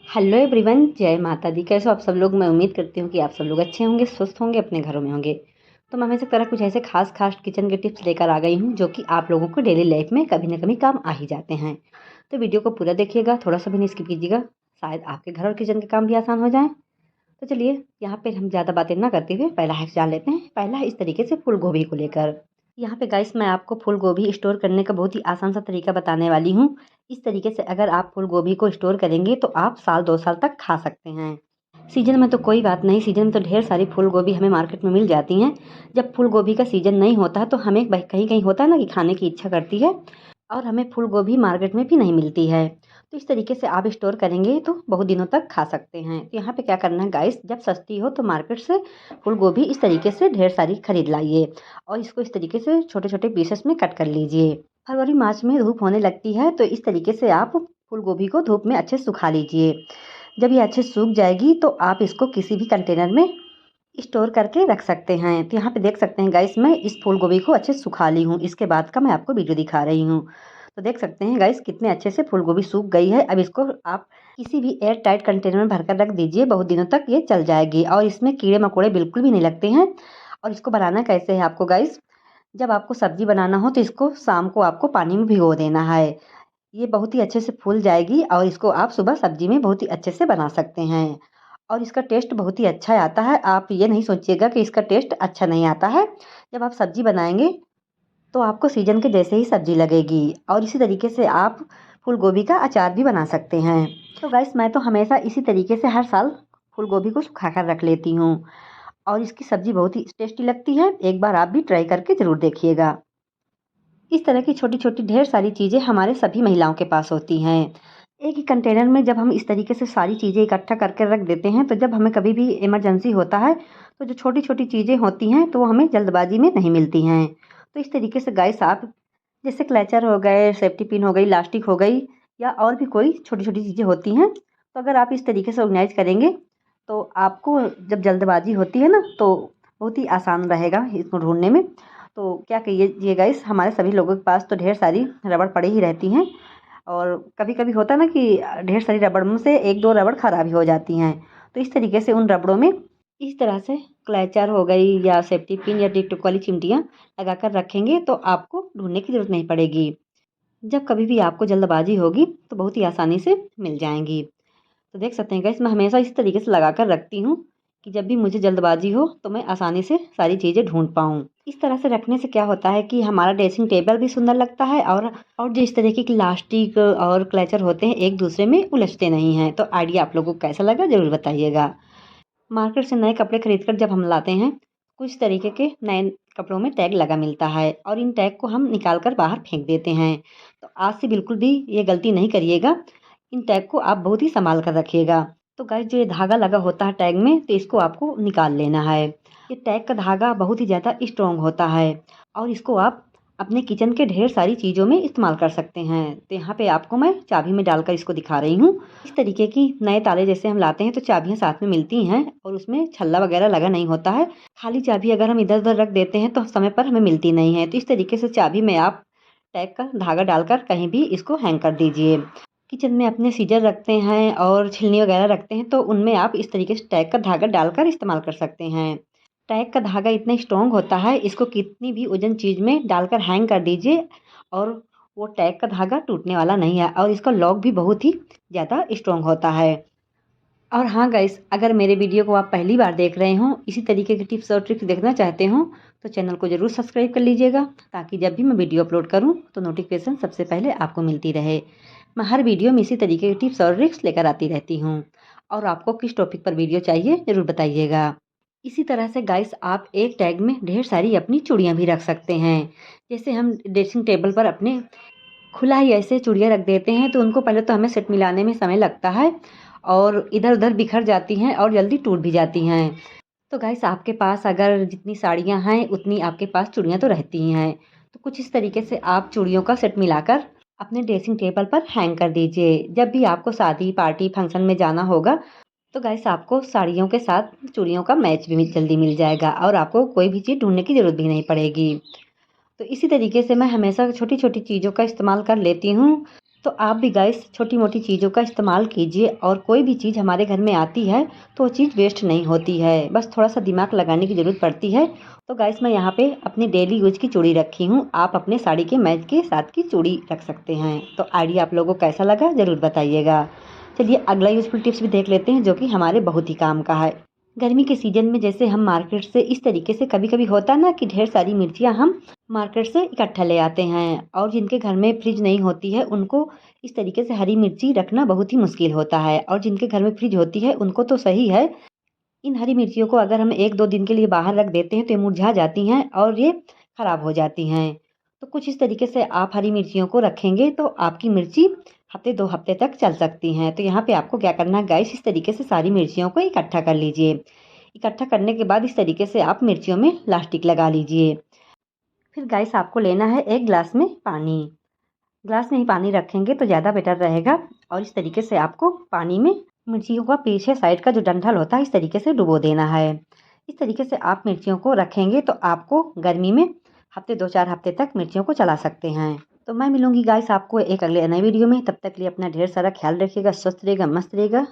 Hello everyone, जय माता दी। कैसे हो आप सब लोग। मैं उम्मीद करती हूँ कि आप सब लोग अच्छे होंगे, स्वस्थ होंगे, अपने घरों में होंगे। तो मैं हमेशा तरह कुछ ऐसे खास किचन के टिप्स लेकर आ गई हूँ जो कि आप लोगों को डेली लाइफ में कभी ना कभी काम आ ही जाते हैं। तो वीडियो को पूरा देखिएगा, थोड़ा सा भी नहीं स्किप कीजिएगा, शायद आपके घर और किचन के काम भी आसान हो जाए। तो चलिए, यहाँ पे हम ज़्यादा बातें ना करते हुए पहला हैक जान लेते हैं। पहला है इस तरीके से फूल गोभी को लेकर। यहाँ पे गाइस मैं आपको फूल गोभी स्टोर करने का बहुत ही आसान सा तरीका बताने वाली हूँ। इस तरीके से अगर आप फूल गोभी को स्टोर करेंगे तो आप साल 2 साल तक खा सकते हैं। सीजन में तो कोई बात नहीं, सीजन में तो ढेर सारी फूल गोभी हमें मार्केट में मिल जाती हैं। जब फूल गोभी का सीजन नहीं होता है तो हमें कहीं कहीं होता है ना कि खाने की इच्छा करती है और हमें फूल गोभी मार्केट में भी नहीं मिलती है। तो इस तरीके से आप स्टोर करेंगे तो बहुत दिनों तक खा सकते हैं। तो यहाँ पे क्या करना है गाइस, जब सस्ती हो तो मार्केट से फूल गोभी इस तरीके से ढेर सारी खरीद लाइए और इसको इस तरीके से छोटे छोटे पीसेस में कट कर लीजिए। फरवरी मार्च में धूप होने लगती है तो इस तरीके से आप फूल गोभी को धूप में अच्छे से सुखा लीजिए। जब ये अच्छे सूख जाएगी तो आप इसको किसी भी कंटेनर में स्टोर करके रख सकते हैं। तो यहाँ पे देख सकते हैं गाइस, मैं इस फूल गोभी को अच्छे से सुखा ली हूँ। इसके बाद का मैं आपको वीडियो दिखा रही हूँ। तो देख सकते हैं गाइस कितने अच्छे से फूल गोभी सूख गई है। अब इसको आप किसी भी एयर टाइट कंटेनर में भरकर रख दीजिए, बहुत दिनों तक ये चल जाएगी और इसमें कीड़े मकोड़े बिल्कुल भी नहीं लगते हैं। और इसको बनाना कैसे है आपको गाइस, जब आपको सब्जी बनाना हो तो इसको शाम को आपको पानी में भिगो देना है। ये बहुत ही अच्छे से फूल जाएगी और इसको आप सुबह सब्जी में बहुत ही अच्छे से बना सकते हैं और इसका टेस्ट बहुत ही अच्छा आता है। आप ये नहीं सोचिएगा कि इसका टेस्ट अच्छा नहीं आता है। जब आप सब्जी बनाएंगे तो आपको सीजन के जैसे ही सब्जी लगेगी। और इसी तरीके से आप फूल गोभी का अचार भी बना सकते हैं। तो गाइस मैं तो हमेशा इसी तरीके से हर साल फूल गोभी को सुखा कर रख लेती हूँ और इसकी सब्जी बहुत ही टेस्टी लगती है। एक बार आप भी ट्राई करके ज़रूर देखिएगा। इस तरह की छोटी छोटी ढेर सारी चीज़ें हमारे सभी महिलाओं के पास होती हैं। एक ही कंटेनर में जब हम इस तरीके से सारी चीज़ें इकट्ठा करके रख देते हैं तो जब हमें कभी भी इमरजेंसी होता है तो जो छोटी छोटी चीज़ें होती हैं तो वो हमें जल्दबाजी में नहीं मिलती हैं। तो इस तरीके से गाइस आप जैसे क्लचर हो गए, सेफ्टी पिन हो गई, इलास्टिक हो गई या और भी कोई छोटी छोटी चीज़ें होती हैं, तो अगर आप इस तरीके से ऑर्गेनाइज करेंगे तो आपको जब जल्दबाजी होती है ना तो बहुत ही आसान रहेगा इसको ढूंढने में। तो क्या कहिए गाइस, हमारे सभी लोगों के पास तो ढेर सारी रबड़ पड़ी ही रहती हैं और कभी कभी होता है ना कि ढेर सारी रबड़ में से एक दो रबड़ खराब ही हो जाती हैं। तो इस तरीके से उन रबड़ों में इस तरह से क्लैचर हो गई या सेफ्टी पिन या टिक टुक वाली चिमटियाँ लगाकर रखेंगे तो आपको ढूंढने की ज़रूरत नहीं पड़ेगी। जब कभी भी आपको जल्दबाजी होगी तो बहुत ही आसानी से मिल जाएंगी। तो देख सकते हैं गाइस, मैं हमेशा इस तरीके से लगा कर रखती हूँ कि जब भी मुझे जल्दबाजी हो तो मैं आसानी से सारी चीज़ें ढूंढ पाऊँ। इस तरह से रखने से क्या होता है कि हमारा ड्रेसिंग टेबल भी सुंदर लगता है और जिस तरीके की लास्टिक और क्लचर होते हैं एक दूसरे में उलझते नहीं हैं। तो आइडिया आप लोगों को कैसा लगा ज़रूर बताइएगा। मार्केट से नए कपड़े खरीद कर जब हम लाते हैं, कुछ तरीके के नए कपड़ों में टैग लगा मिलता है और इन टैग को हम निकाल कर बाहर फेंक देते हैं। तो आज से बिल्कुल भी ये गलती नहीं करिएगा। इन टैग को आप बहुत ही संभाल कर रखिएगा। तो गाइस जो ये धागा लगा होता है टैग में तो इसको आपको निकाल लेना है। ये टैग का धागा बहुत ही ज़्यादा स्ट्रॉन्ग होता है और इसको आप अपने किचन के ढेर सारी चीज़ों में इस्तेमाल कर सकते हैं। तो यहाँ पे आपको मैं चाबी में डालकर इसको दिखा रही हूँ। इस तरीके की नए ताले जैसे हम लाते हैं तो चाबियाँ साथ में मिलती हैं और उसमें छल्ला वगैरह लगा नहीं होता है। खाली चाबी अगर हम इधर उधर रख देते हैं तो समय पर हमें मिलती नहीं है। तो इस तरीके से चाबी में आप टैग का धागा डालकर कहीं भी इसको हैंग कर दीजिए। किचन में अपने सीजर रखते हैं और छिलनी वगैरह रखते हैं तो उनमें आप इस तरीके से टैग का धागा डालकर इस्तेमाल कर सकते हैं। टैग का धागा इतना स्ट्रॉन्ग होता है, इसको कितनी भी वजन चीज़ में डालकर हैंग कर दीजिए और वो टैग का धागा टूटने वाला नहीं है और इसका लॉक भी बहुत ही ज़्यादा स्ट्रॉन्ग होता है। और हाँ गाइस, अगर मेरे वीडियो को आप पहली बार देख रहे हों, इसी तरीके की टिप्स और ट्रिक्स देखना चाहते हों तो चैनल को ज़रूर सब्सक्राइब कर लीजिएगा ताकि जब भी मैं वीडियो अपलोड करूं तो नोटिफिकेशन सबसे पहले आपको मिलती रहे। मैं हर वीडियो में इसी तरीके की टिप्स और ट्रिक्स लेकर आती रहती हूँ। और आपको किस टॉपिक पर वीडियो चाहिए ज़रूर बताइएगा। इसी तरह से गाइस आप एक टैग में ढेर सारी अपनी चूड़ियाँ भी रख सकते हैं। जैसे हम ड्रेसिंग टेबल पर अपने खुला ही ऐसे चूड़ियाँ रख देते हैं तो उनको पहले तो हमें सेट मिलाने में समय लगता है और इधर उधर बिखर जाती हैं और जल्दी टूट भी जाती हैं। तो गाइस आपके पास अगर जितनी साड़ियाँ हैं उतनी आपके पास चूड़ियाँ तो रहती ही हैं। तो कुछ इस तरीके से आप चूड़ियों का सेट मिलाकर अपने ड्रेसिंग टेबल पर हैंग कर दीजिए। जब भी आपको शादी पार्टी फंक्शन में जाना होगा तो गाइस आपको साड़ियों के साथ चूड़ियों का मैच भी जल्दी मिल जाएगा और आपको कोई भी चीज़ ढूंढने की ज़रूरत भी नहीं पड़ेगी। तो इसी तरीके से मैं हमेशा छोटी छोटी चीज़ों का इस्तेमाल कर लेती हूँ। तो आप भी गाइस छोटी मोटी चीज़ों का इस्तेमाल कीजिए, और कोई भी चीज़ हमारे घर में आती है तो वो चीज़ वेस्ट नहीं होती है, बस थोड़ा सा दिमाग लगाने की ज़रूरत पड़ती है। तो गाइस मैं यहाँ पे अपनी डेली यूज की चूड़ी रखी हूँ, आप अपने साड़ी के मैच के साथ की चूड़ी रख सकते हैं। तो आइडिया आप लोगों को कैसा लगा ज़रूर बताइएगा। चलिए अगला यूजफुल टिप्स भी देख लेते हैं, जो कि हमारे बहुत ही काम का है। गर्मी के सीजन में जैसे हम मार्केट से इस तरीके से कभी कभी होता है ना कि ढेर सारी मिर्चियाँ हम मार्केट से इकट्ठा ले आते हैं, और जिनके घर में फ्रिज नहीं होती है उनको इस तरीके से हरी मिर्ची रखना बहुत ही मुश्किल होता है, और जिनके घर में फ्रिज होती है उनको तो सही है। इन हरी मिर्चियों को अगर हम 1-2 दिन के लिए बाहर रख देते हैं तो ये मुरझा जाती हैं और ये खराब हो जाती हैं। तो कुछ इस तरीके से आप हरी मिर्चियों को रखेंगे तो आपकी मिर्ची हफ्ते 2 हफ्ते तक चल सकती हैं। तो यहाँ पे आपको क्या करना है गाइस, इस तरीके से सारी मिर्चियों को इकट्ठा कर लीजिए। इकट्ठा करने के बाद इस तरीके से आप मिर्चियों में लास्टिक लगा लीजिए। फिर गाइस आपको लेना है 1 ग्लास में पानी। ग्लास में ही पानी रखेंगे तो ज़्यादा बेटर रहेगा, और इस तरीके से आपको पानी में मिर्चियों का पीछे साइड का जो डंठल होता है इस तरीके से डुबो देना है। इस तरीके से आप मिर्चियों को रखेंगे तो आपको गर्मी में हफ्ते 2-4 हफ्ते तक मिर्चियों को चला सकते हैं। तो मैं मिलूंगी गाइस आपको एक अगले नए वीडियो में, तब तक के लिए अपना ढेर सारा ख्याल रखिएगा, स्वस्थ रहिएगा, मस्त रहिएगा।